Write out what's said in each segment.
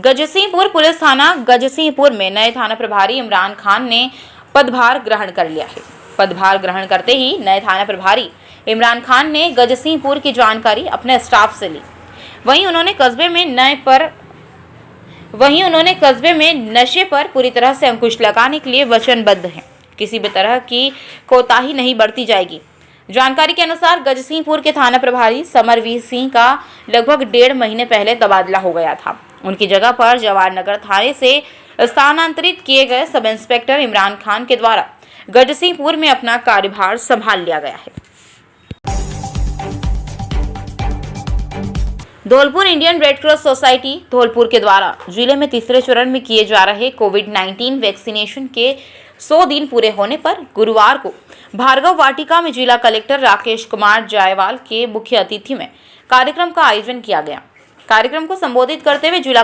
Gajsinghpur police थाना गजसिंहपुर में नए थाना प्रभारी इमरान खान ने पदभार ग्रहण कर लिया है। पदभार ग्रहण करते ही नए थाना प्रभारी इमरान खान ने गजसिंहपुर की जानकारी अपने स्टाफ से ली। वहीं उन्होंने कस्बे में नशे पर पूरी तरह से अंकुश लगाने के लिए वचनबद्ध हैं। किसी भी तरह की कोताही नहीं बरती जाएगी। जानकारी के अनुसार गजसिंहपुर के थाना प्रभारी समरवीर सिंह का लगभग 1.5 महीने पहले तबादला हो गया था। उनकी जगह पर जवाहरनगर थाने से स्थानांतरित किए गए सब इंस्पेक्टर इमरान खान के द्वारा गजसिंहपुर में अपना कार्यभार संभाल लिया गया है। Dholpur Indian red cross society Dholpur के द्वारा जिले में तीसरे चरण में किए जा रहे कोविड-19 वैक्सीनेशन के 100 दिन पूरे होने पर गुरुवार को भार्गव वाटिका में जिला कलेक्टर राकेश कुमार जायसवाल के मुख्य अतिथि में कार्यक्रम का आयोजन किया गया। कार्यक्रम को संबोधित करते हुए जिला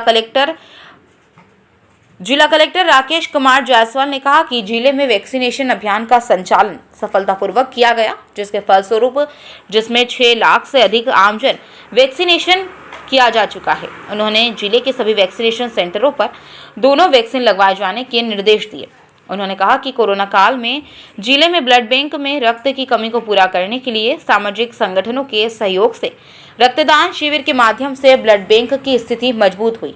कलेक्टर राकेश कुमार जायसवाल ने कहा कि जिले में वैक्सीनेशन अभियान का संचालन सफलतापूर्वक किया गया, जिसके फलस्वरूप जिसमें 6 लाख से अधिक आमजन वैक्सीनेशन किया जा चुका है। उन्होंने जिले के सभी वैक्सीनेशन सेंटरों पर दोनों वैक्सीन लगवाए जाने के निर्देश दिए। उन्होंने कहा कि कोरोना काल में जिले में ब्लड बैंक में रक्त की कमी को पूरा करने के लिए सामाजिक संगठनों के सहयोग से रक्तदान शिविर के माध्यम से ब्लड बैंक की स्थिति मजबूत हुई।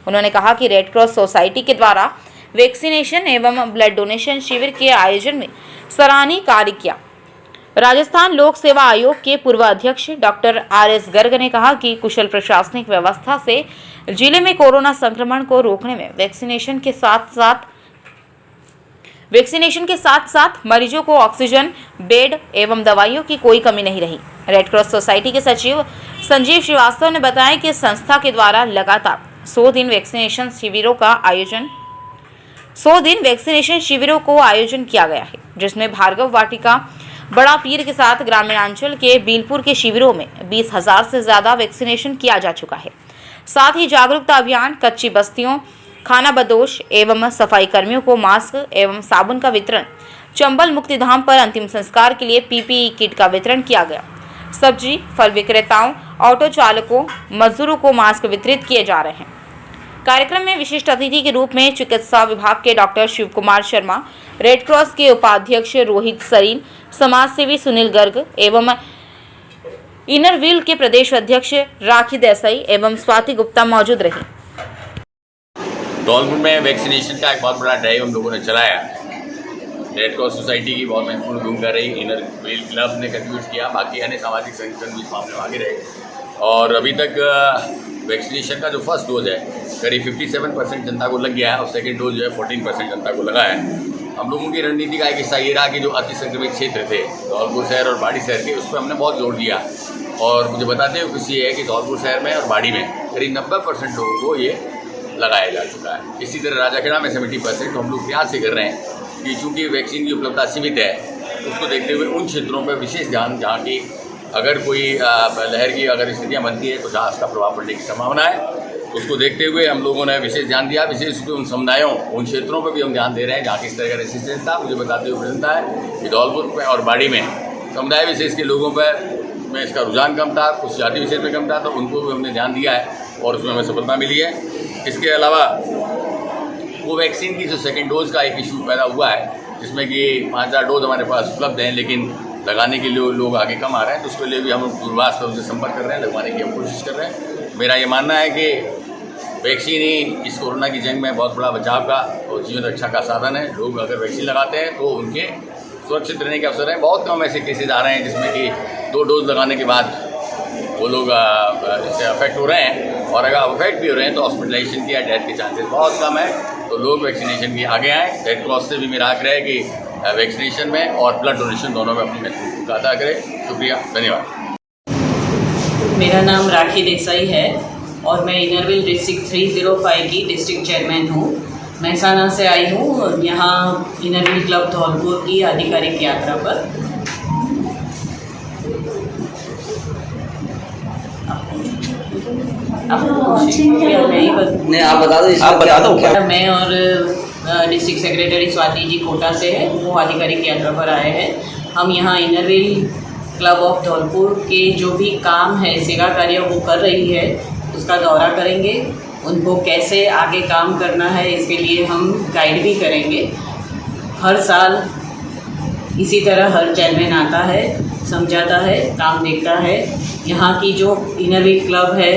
उन्होंने कहा कि रेड क्रॉस सोसाइटी के द्वारा वैक्सीनेशन एवं ब्लड डोनेशन शिविर के आयोजन में सराहनीय कार्य किया। राजस्थान लोक सेवा आयोग के पूर्व अध्यक्ष डॉक्टर RS गर्ग ने कहा कि कुशल प्रशासनिक व्यवस्था से जिले में कोरोना संक्रमण को रोकने में वैक्सीनेशन के साथ साथ मरीजों को ऑक्सीजन, बेड एवं दवाइयों की कोई कमी नहीं रही। रेड क्रॉस सोसाइटी के सचिव संजीव श्रीवास्तव ने बताया कि संस्था के द्वारा लगातार 100 दिन वैक्सीनेशन शिविरों को आयोजन किया गया है, जिसमें भार्गव वाटिका, बड़ा पीर के साथ ग्रामीणांचल के बीलपुर के शिविरों में 20,000 से ज्यादा वैक्सीनेशन किया जा चुका है। साथ ही जागरूकता अभियान, कच्ची बस्तियों, खाना बदोश एवं सफाई कर्मियों को मास्क एवं साबुन का वितरण, चंबल मुक्तिधाम पर अंतिम संस्कार के लिए PPE किट का वितरण किया गया। सब्जी, फल विक्रेताओं, ऑटो चालकों, मजदूरों को मास्क वितरित किए जा रहे हैं। कार्यक्रम में विशिष्ट अतिथि के रूप में चिकित्सा विभाग के doctor Shiv Kumar Sharma, red cross के उपाध्यक्ष रोहित सरीन, समाज सेवी सुनील गर्ग एवं इनर व्हील के प्रदेश अध्यक्ष राखी देसाई एवं स्वाति गुप्ता मौजूद रही। धौलपुर में वैक्सीनेशन का एक बहुत बड़ा ड्राइव हम लोगों ने चलाया। रेड क्रॉस सोसाइटी की बहुत महत्वपूर्ण भूमिका रही, इनर व्हील क्लब ने कंट्रीब्यूट किया, बाकी अन्य सामाजिक संगठन भी इस मामले में आगे रहे। और अभी तक वैक्सीनेशन का जो फर्स्ट डोज है करीब 57% जनता को लग गया है और सेकेंड डोज जो है 14% जनता को लगा है। हम लोगों की रणनीति का एक हिस्सा ये रहा कि जो अति संक्रमित क्षेत्र थे धौलपुर शहर और बाड़ी शहर के, उस पर हमने बहुत जोर दिया। और मुझे बताते हुए खुशी है कि धौलपुर शहर में और बाड़ी में करीब 90% लोगों को ये लगाया जा चुका है। इसी तरह राजाखेड़ा में 70% हम लोग प्रयास से कर रहे हैं कि चूँकि वैक्सीन की उपलब्धता सीमित है, उसको देखते हुए उन क्षेत्रों पर विशेष ध्यान, जहाँ की अगर कोई लहर की अगर स्थितियाँ बनती है तो जहाँ उसका प्रभाव पड़ने की संभावना है, उसको देखते हुए हम लोगों ने विशेष ध्यान दिया। विशेष रूप से उन समुदायों, उन क्षेत्रों पर भी हम ध्यान दे रहे हैं जहाँ किस तरह का रेसिस्टेंस था। मुझे बताते हुए प्रसन्नता है कि धौलपुर में और बाड़ी में समुदाय विशेष के लोगों पर में इसका रुझान कम था, कुछ जाति विशेष में कम था, तो उनको भी हमने ध्यान दिया है और उसमें हमें सफलता मिली है। इसके अलावा वो वैक्सीन की जो सेकेंड डोज का एक इशू पैदा हुआ है, जिसमें कि 5,000 डोज हमारे पास उपलब्ध हैं, लेकिन लगाने के लिए लोग आगे कम आ रहे हैं, तो उसके लिए भी हम दूरभाष पर उनसे संपर्क कर रहे हैं, लगवाने की हम कोशिश कर रहे हैं। मेरा ये मानना है कि वैक्सीन ही इस कोरोना की जंग में बहुत बड़ा बचाव का और जीवन रक्षा का साधन है। लोग अगर वैक्सीन लगाते हैं तो उनके सुरक्षित रहने के अवसर हैं। बहुत कम ऐसे केसेज आ रहे हैं जिसमें कि 2 डोज लगाने के बाद वो लोग इससे अफेक्ट हो रहे हैं, और अगर अफेक्ट भी हो रहे हैं तो हॉस्पिटलाइजेशन की या डेथ के चांसेस बहुत कम है। तो लोग वैक्सीनेशन की आगे आएँ। रेड क्रॉस से भी मेरा आग्रह है कि वैक्सीनेशन में और ब्लड डोनेशन दोनों में अपनी महत्वपूर्ण भूमिका अदा करें। शुक्रिया, धन्यवाद। मेरा नाम राखी देसाई है और मैं इनर व्हील डिस्ट्रिक्ट 305 की डिस्ट्रिक्ट चेयरमैन हूँ। महसाना से आई हूँ यहाँ इनर व्हील क्लब धौलपुर की आधिकारिक यात्रा पर। नहीं, आप बता दो क्या? मैं और डिस्ट्रिक्ट सेक्रेटरी स्वाति जी कोटा से है, वो आधिकारिक यात्रा पर आए हैं। हम यहाँ inner wheel club of Dholpur के जो भी काम है, सेवा कार्य वो कर रही है, उसका दौरा करेंगे उनको कैसे आगे काम करना है इसके लिए हम गाइड भी करेंगे। हर साल इसी तरह हर चेयरमैन आता है, समझाता है, काम देखता है। यहाँ की जो इनर व्हील क्लब है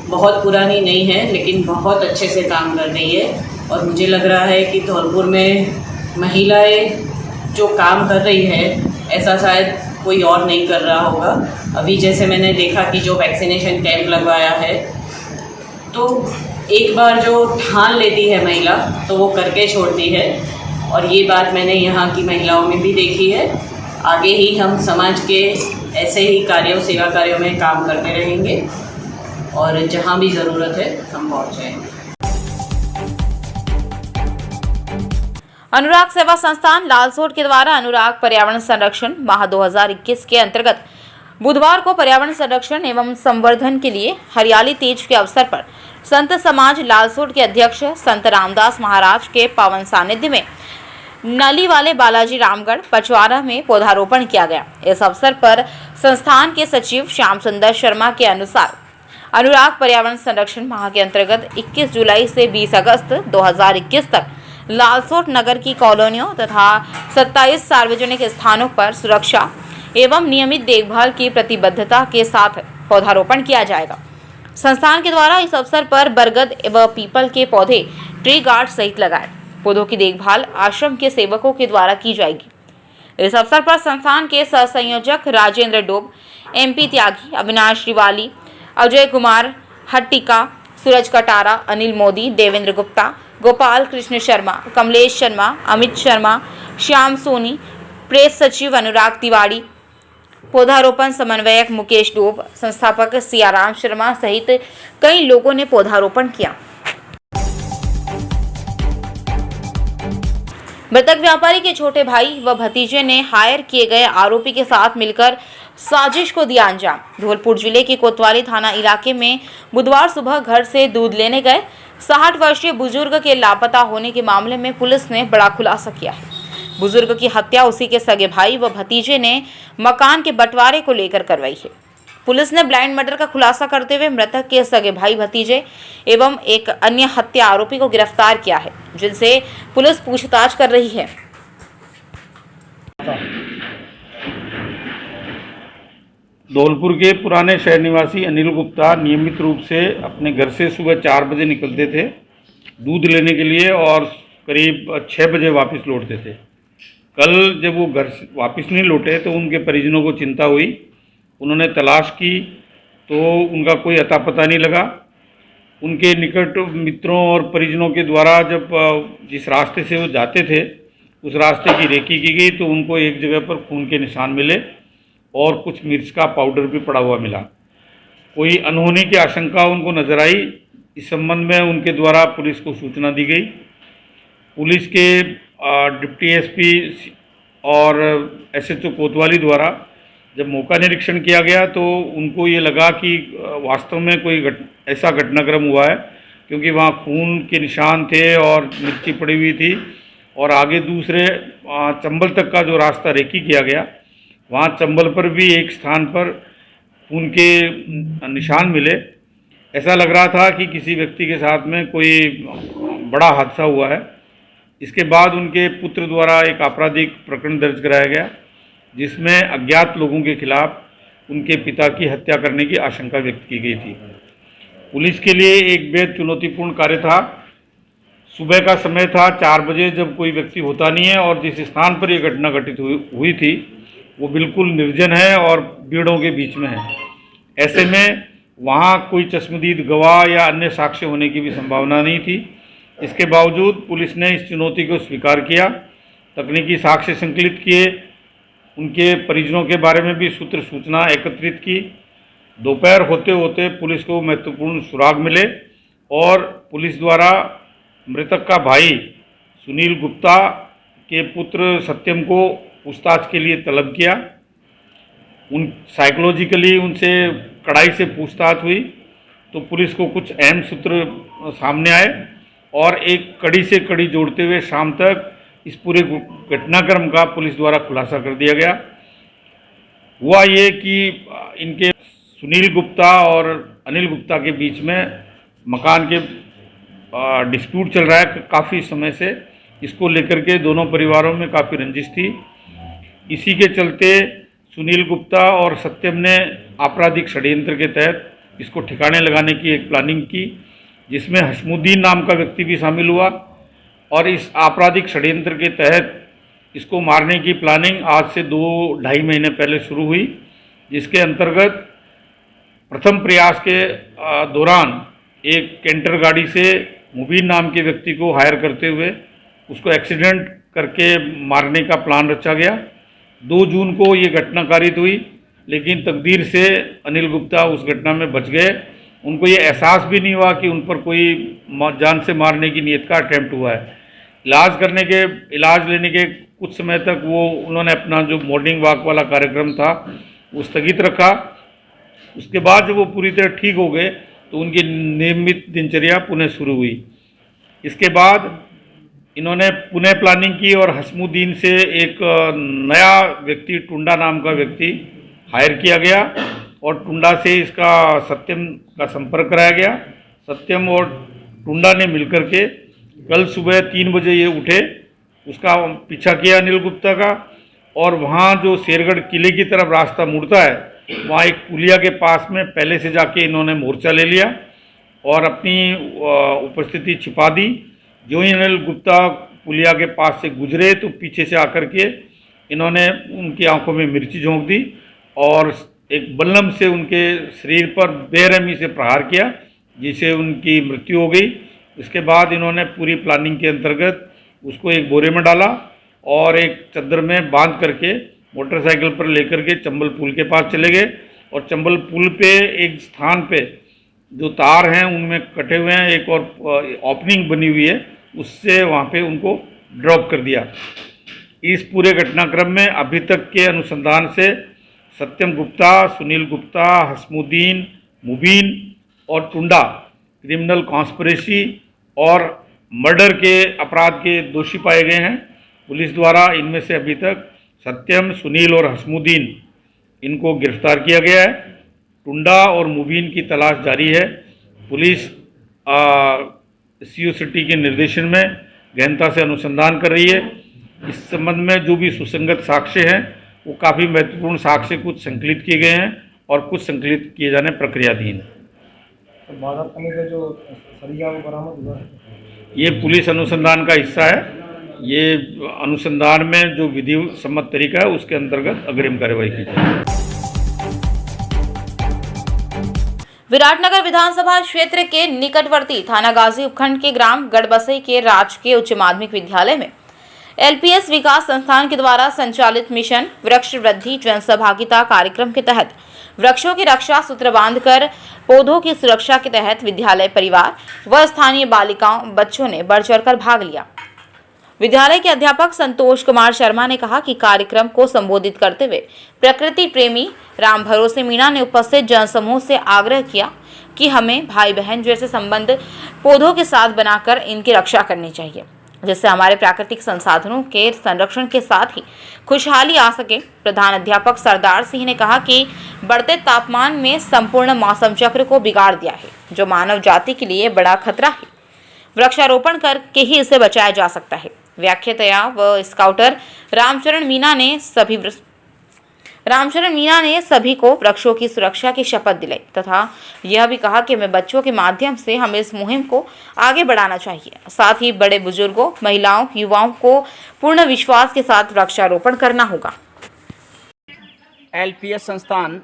बहुत पुरानी नहीं है लेकिन बहुत अच्छे से काम कर रही है और मुझे लग रहा है कि धौलपुर में महिलाएं जो काम कर रही है ऐसा शायद कोई और नहीं कर रहा होगा। अभी जैसे मैंने देखा कि जो वैक्सीनेशन कैंप लगवाया है तो एक बार जो ठान लेती है महिला तो वो करके छोड़ती है और ये बात मैंने यहाँ की महिलाओं में भी देखी है। आगे ही हम समाज के ऐसे ही कार्यों, सेवा कार्यों में काम करते रहेंगे और जहाँ भी ज़रूरत है हम पहुँचेंगे। अनुराग सेवा संस्थान लालसोट के द्वारा अनुराग पर्यावरण संरक्षण माह 2021 के अंतर्गत बुधवार को पर्यावरण संरक्षण एवं संवर्धन के लिए हरियाली तीज के अवसर पर संत समाज लालसोट के अध्यक्ष संत रामदास महाराज के पावन सानिध्य में नली वाले बालाजी रामगढ़ पचवारा में पौधारोपण किया गया। इस अवसर पर संस्थान के सचिव श्याम सुंदर शर्मा के अनुसार अनुराग पर्यावरण संरक्षण माह के अंतर्गत 21 जुलाई से 20 अगस्त 2021 तक लालसोट नगर की कॉलोनियों तथा 27 सार्वजनिक स्थानों पर सुरक्षा एवं नियमित देखभाल की प्रतिबद्धता के साथ पौधारोपण किया जाएगा। संस्थान के द्वारा इस अवसर पर बरगद एवं पीपल के पौधे ट्री गार्ड सहित लगाए। पौधों की देखभाल आश्रम के सेवकों के द्वारा की जाएगी। इस अवसर पर संस्थान के सह संयोजक राजेंद्र डोब, MP त्यागी, अविनाश रिवाली, अजय कुमार हट्टिका, सूरज कटारा, अनिल मोदी, देवेंद्र गुप्ता, गोपाल कृष्ण शर्मा, कमलेश शर्मा, अमित शर्मा, श्याम सोनी, प्रेस सचिव अनुराग तिवारी, पौधारोपण समन्वयक मुकेश डोब, संस्थापक सियाराम शर्मा सहित कई लोगों ने पौधारोपण किया। मृतक व्यापारी के छोटे भाई व भतीजे ने हायर किए गए आरोपी के साथ मिलकर साजिश को दिया अंजाम। धौलपुर जिले के कोतवाली थाना इलाके में बुधवार सुबह घर से दूध लेने गए 60 वर्षीय बुजुर्ग के लापता होने के मामले में पुलिस ने बड़ा खुलासा किया है। बुजुर्ग की हत्या उसी के सगे भाई व भतीजे ने मकान के बंटवारे को लेकर करवाई है। पुलिस ने ब्लाइंड मर्डर का खुलासा करते हुए मृतक के सगे भाई भतीजे एवं एक अन्य हत्या आरोपी को गिरफ्तार किया है, जिनसे पुलिस पूछताछ कर रही है। धौलपुर के पुराने शहर निवासी अनिल गुप्ता नियमित रूप से अपने घर से सुबह 4 बजे निकलते थे दूध लेने के लिए और करीब 6 बजे वापस लौटते थे। कल जब वो घर वापस नहीं लौटे तो उनके परिजनों को चिंता हुई। उन्होंने तलाश की तो उनका कोई अता पता नहीं लगा। उनके निकट मित्रों और परिजनों के द्वारा जब जिस रास्ते से वो जाते थे उस रास्ते की रेकी की गई तो उनको एक जगह पर खून के निशान मिले और कुछ मिर्च का पाउडर भी पड़ा हुआ मिला। कोई अनहोनी की आशंका उनको नजर आई। इस संबंध में उनके द्वारा पुलिस को सूचना दी गई। पुलिस के डिप्टी SP और SHO कोतवाली द्वारा जब मौका निरीक्षण किया गया तो उनको ये लगा कि वास्तव में कोई ऐसा घटनाक्रम हुआ है, क्योंकि वहाँ खून के निशान थे और मिर्ची पड़ी हुई थी और आगे दूसरे चंबल तक का जो रास्ता रेकी किया गया वहाँ चंबल पर भी एक स्थान पर खून के निशान मिले। ऐसा लग रहा था कि किसी व्यक्ति के साथ में कोई बड़ा हादसा हुआ है। इसके बाद उनके पुत्र द्वारा एक आपराधिक प्रकरण दर्ज कराया गया, जिसमें अज्ञात लोगों के खिलाफ उनके पिता की हत्या करने की आशंका व्यक्त की गई थी। पुलिस के लिए एक बेहद चुनौतीपूर्ण कार्य था। सुबह का समय था 4 बजे, जब कोई व्यक्ति होता नहीं है और जिस स्थान पर यह घटना घटित हुई थी वो बिल्कुल निर्जन है और भीड़ों के बीच में है। ऐसे में वहाँ कोई चश्मदीद गवाह या अन्य साक्ष्य होने की भी संभावना नहीं थी। इसके बावजूद पुलिस ने इस चुनौती को स्वीकार किया, तकनीकी साक्ष्य संकलित किए, उनके परिजनों के बारे में भी सूचना एकत्रित की। दोपहर होते होते पुलिस को महत्वपूर्ण सुराग मिले और पुलिस द्वारा मृतक का भाई सुनील गुप्ता के पुत्र सत्यम को पूछताछ के लिए तलब किया। साइकोलॉजिकली उनसे कड़ाई से पूछताछ हुई तो पुलिस को कुछ अहम सूत्र सामने आए और एक कड़ी से कड़ी जोड़ते हुए शाम तक इस पूरे घटनाक्रम का पुलिस द्वारा खुलासा कर दिया गया। हुआ ये कि इनके सुनील गुप्ता और अनिल गुप्ता के बीच में मकान के डिस्प्यूट चल रहा है काफ़ी समय से। इसको लेकर के दोनों परिवारों में काफ़ी रंजिश थी। इसी के चलते सुनील गुप्ता और सत्यम ने आपराधिक षड्यंत्र के तहत इसको ठिकाने लगाने की एक प्लानिंग की, जिसमें हसमुद्दीन नाम का व्यक्ति भी शामिल हुआ। और इस आपराधिक षड्यंत्र के तहत इसको मारने की प्लानिंग आज से 2-2.5 महीने पहले शुरू हुई, जिसके अंतर्गत प्रथम प्रयास के दौरान एक कैंटर गाड़ी से मुबीन नाम के व्यक्ति को हायर करते हुए उसको एक्सीडेंट करके मारने का प्लान रचा गया। 2 जून को ये घटना कारित हुई, लेकिन तकदीर से अनिल गुप्ता उस घटना में बच गए। उनको ये एहसास भी नहीं हुआ कि उन पर कोई जान से मारने की नीयत का अटैम्प्ट हुआ है। इलाज लेने के कुछ समय तक उन्होंने अपना जो मॉर्निंग वॉक वाला कार्यक्रम था वो स्थगित रखा। उसके बाद जब वो पूरी तरह ठीक हो गए तो उनकी नियमित दिनचर्या पुनः शुरू हुई। इसके बाद इन्होंने पुनः प्लानिंग की और हसमुद्दीन से एक नया व्यक्ति, टुंडा नाम का व्यक्ति हायर किया गया और टुंडा से इसका सत्यम का संपर्क कराया गया। सत्यम और टुंडा ने मिलकर के कल सुबह 3 बजे ये उठे, उसका पीछा किया अनिल गुप्ता का, और वहाँ जो शेरगढ़ किले की तरफ रास्ता मुड़ता है वहाँ एक पुलिया के पास में पहले से जाके इन्होंने मोर्चा ले लिया और अपनी उपस्थिति छिपा दी। जो ही अनिल गुप्ता पुलिया के पास से गुजरे तो पीछे से आकर के इन्होंने उनकी आंखों में मिर्ची झोंक दी और एक बल्लम से उनके शरीर पर बेरहमी से प्रहार किया, जिससे उनकी मृत्यु हो गई। इसके बाद इन्होंने पूरी प्लानिंग के अंतर्गत उसको एक बोरे में डाला और एक चद्दर में बांध करके मोटरसाइकिल पर लेकर के चंबल पुल के पास चले गए और चंबल पुल पे एक स्थान पे जो तार हैं उनमें कटे हुए हैं, एक और ओपनिंग बनी हुई है, उससे वहाँ पे उनको ड्रॉप कर दिया। इस पूरे घटनाक्रम में अभी तक के अनुसंधान से सत्यम गुप्ता, सुनील गुप्ता, हसमुद्दीन, मुबीन और टुंडा क्रिमिनल कॉन्स्पिरेसी और मर्डर के अपराध के दोषी पाए गए हैं। पुलिस द्वारा इनमें से अभी तक सत्यम, सुनील और हसमुद्दीन इनको गिरफ्तार किया गया है। टुंडा और मुबीन की तलाश जारी है। पुलिस सीओ सिटी के निर्देशन में गहनता से अनुसंधान कर रही है। इस संबंध में जो भी सुसंगत साक्ष्य हैं वो काफ़ी महत्वपूर्ण साक्ष्य कुछ संकलित किए गए हैं और कुछ संकलित किए जाने प्रक्रियाधीन है। जो सरिया वो बरामद हुआ है, ये पुलिस अनुसंधान का हिस्सा है। ये अनुसंधान में जो विधि सम्मत तरीका है उसके अंतर्गत अग्रिम कार्रवाई की जाएगी। विराटनगर विधानसभा क्षेत्र के निकटवर्ती थानागाजी उपखंड के ग्राम गढ़बसई के राजकीय उच्च माध्यमिक विद्यालय में एलपीएस विकास संस्थान के द्वारा संचालित मिशन वृक्ष वृद्धि जन सहभागिता कार्यक्रम के तहत वृक्षों की रक्षा सूत्र बांधकर पौधों की सुरक्षा के तहत विद्यालय परिवार व स्थानीय बालिकाओं बच्चों ने बढ़ चढ़कर भाग लिया। विद्यालय के अध्यापक संतोष कुमार शर्मा ने कहा कि कार्यक्रम को संबोधित करते हुए प्रकृति प्रेमी राम भरोसे मीणा ने उपस्थित जनसमूह से आग्रह किया कि हमें भाई बहन जैसे संबंध पौधों के साथ बनाकर इनकी रक्षा करनी चाहिए, जिससे हमारे प्राकृतिक संसाधनों के संरक्षण के साथ ही खुशहाली आ सके। प्रधान अध्यापक सरदार सिंह ने कहा कि बढ़ते तापमान में संपूर्ण मौसम चक्र को बिगाड़ दिया है, जो मानव जाति के लिए बड़ा खतरा है। वृक्षारोपण करके ही इसे बचाया जा सकता है। व्याख्याता व स्काउटर रामचरण मीणा ने सभी को वृक्षों की सुरक्षा की शपथ दिलाई तथा यह भी कहा कि हमें बच्चों के माध्यम से हमें इस मुहिम को आगे बढ़ाना चाहिए। साथ ही बड़े बुजुर्गों, महिलाओं, युवाओं को पूर्ण विश्वास के साथ वृक्षारोपण करना होगा। एलपीएस संस्थान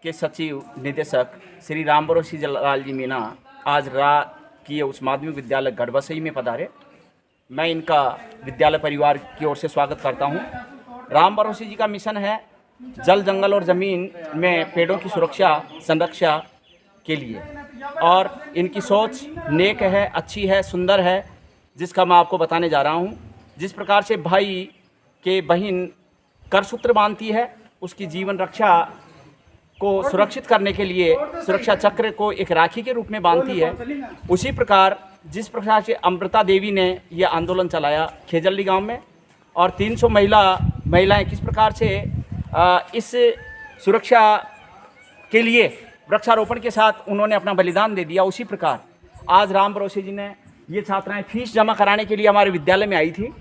के सचिव निदेशक श्री राम भरोसे लाल जी मीणा आज राजकीय उच्च माध्यमिक विद्यालय गढ़बसई में पधारे। मैं इनका विद्यालय परिवार की ओर से स्वागत करता हूं। राम भरोसे जी का मिशन है जल, जंगल और ज़मीन में पेड़ों की सुरक्षा संरक्षा के लिए, और इनकी सोच नेक है, अच्छी है, सुंदर है, जिसका मैं आपको बताने जा रहा हूं। जिस प्रकार से भाई के बहन करसूत्र बांधती है, उसकी जीवन रक्षा को सुरक्षित करने के लिए सुरक्षा चक्र को एक राखी के रूप में बांधती है, उसी प्रकार जिस प्रकार से अमृता देवी ने यह आंदोलन चलाया खेजल्ली गांव में, और 300 महिलाएं किस प्रकार से इस सुरक्षा के लिए वृक्षारोपण के साथ उन्होंने अपना बलिदान दे दिया, उसी प्रकार आज राम भरोसे जी ने ये छात्राएं फीस जमा कराने के लिए हमारे विद्यालय में आई थी।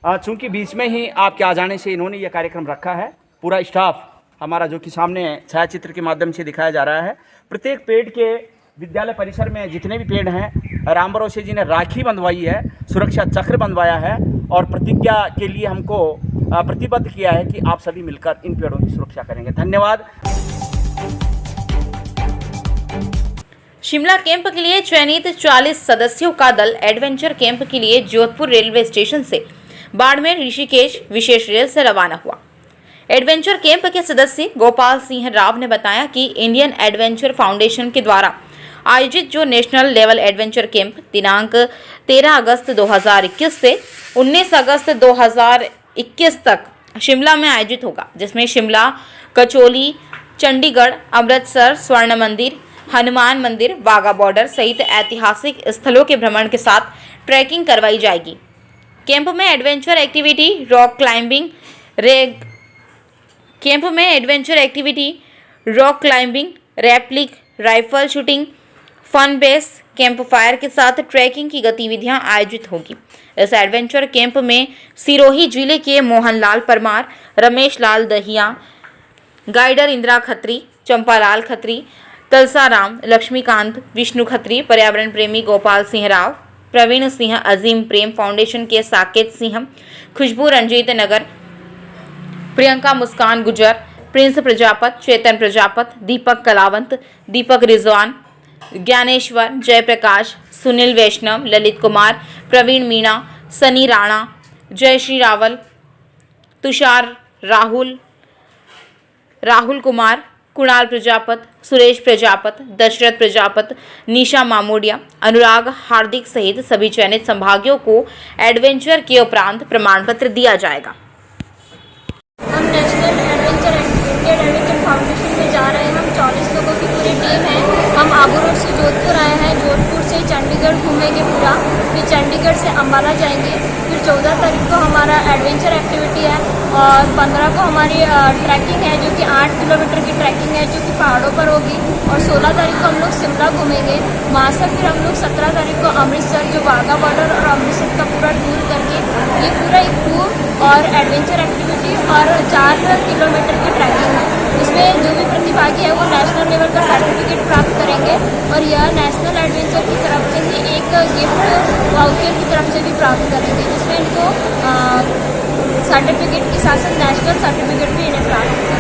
चूँकि बीच में ही आपके आ जाने से इन्होंने ये कार्यक्रम रखा है। पूरा स्टाफ हमारा जो कि सामने छायाचित्र के माध्यम से दिखाया जा रहा है। प्रत्येक पेड़ के विद्यालय परिसर में जितने भी पेड़ हैं, राम भरोसे जी ने राखी बंधवाई है, सुरक्षा चक्र बंधवाया है और प्रतिज्ञा के लिए हमको प्रतिबद्ध किया है कि आप सभी मिलकर इन पेड़ों की सुरक्षा करेंगे। धन्यवाद। शिमला कैंप के लिए चयनित 40 सदस्यों का दल एडवेंचर कैंप के लिए जोधपुर रेलवे स्टेशन से बाड़मेर ऋषिकेश विशेष रेल से रवाना हुआ। एडवेंचर कैंप के सदस्य गोपाल सिंह राव ने बताया कि इंडियन एडवेंचर फाउंडेशन के द्वारा आयोजित जो नेशनल लेवल एडवेंचर कैंप दिनांक 13 अगस्त 2021 से 19 अगस्त 2021 तक शिमला में आयोजित होगा, जिसमें शिमला, कचौली, चंडीगढ़, अमृतसर, स्वर्ण मंदिर, हनुमान मंदिर, वाघा बॉर्डर सहित ऐतिहासिक स्थलों के भ्रमण के साथ ट्रैकिंग करवाई जाएगी। कैंप में adventure activity, rock climbing, rappelling, rifle shooting, fun base, camp fire के साथ ट्रैकिंग की गतिविधियां आयोजित होगी। इस एडवेंचर कैंप में सिरोही जिले के मोहनलाल परमार, रमेश लाल दहिया, गाइडर इंदिरा खत्री, चंपालाल खत्री, तलसाराम, लक्ष्मीकांत, विष्णु खत्री, पर्यावरण प्रेमी गोपाल सिंह राव, प्रवीण सिंह, अजीम प्रेम फाउंडेशन के साकेत सिंह, खुशबू रंजीत नगर, प्रियंका मुस्कान गुजर, प्रिंस प्रजापत, चेतन प्रजापत, दीपक कलावंत, दीपक रिजवान, ज्ञानेश्वर, जयप्रकाश, सुनील वैष्णव, ललित कुमार, प्रवीण मीणा, सनी राणा, जयश्री रावल, तुषार राहुल कुमार, कुणाल प्रजापत, सुरेश प्रजापत, दशरथ प्रजापत, निशा मामोडिया, अनुराग हार्दिक सहित सभी चयनित संभागियों को एडवेंचर के उपरांत प्रमाण पत्र दिया जाएगा। हम नेशनल इंडियन एडवेंचर फाउंडेशन में जा रहे हैं। हम 40 लोगों की पूरी टीम है। हम आबू रोड से जोधपुर आए हैं। जोधपुर से चंडीगढ़ घूमेंगे पूरा, फिर चंडीगढ़ से अम्बाला जाएंगे, फिर 14 तारीख को हमारा एडवेंचर एक्टिविटी है और 15 को हमारी ट्रैकिंग है जो कि 8 किलोमीटर की ट्रैकिंग है जो कि पहाड़ों पर होगी और 16 तारीख को हम लोग शिमला घूमेंगे। वहाँ से फिर हम लोग 17 तारीख को अमृतसर जो वाघा बॉर्डर और अमृतसर का पूरा टूर करके ये पूरा एक टूर और एडवेंचर एक्टिविटी और 4 किलोमीटर की ट्रैकिंग है। इसमें जो भी प्रतिभागी है वो नेशनल लेवल का सर्टिफिकेट प्राप्त करेंगे और यह नेशनल एडवेंचर की तरफ से ही एक गिफ्ट वाउचर की तरफ से भी प्राप्त करेंगे, जिसमें इनको सर्टिफिकेट के साथ साथ नेशनल सर्टिफिकेट भी इन्हें प्राप्त होगा।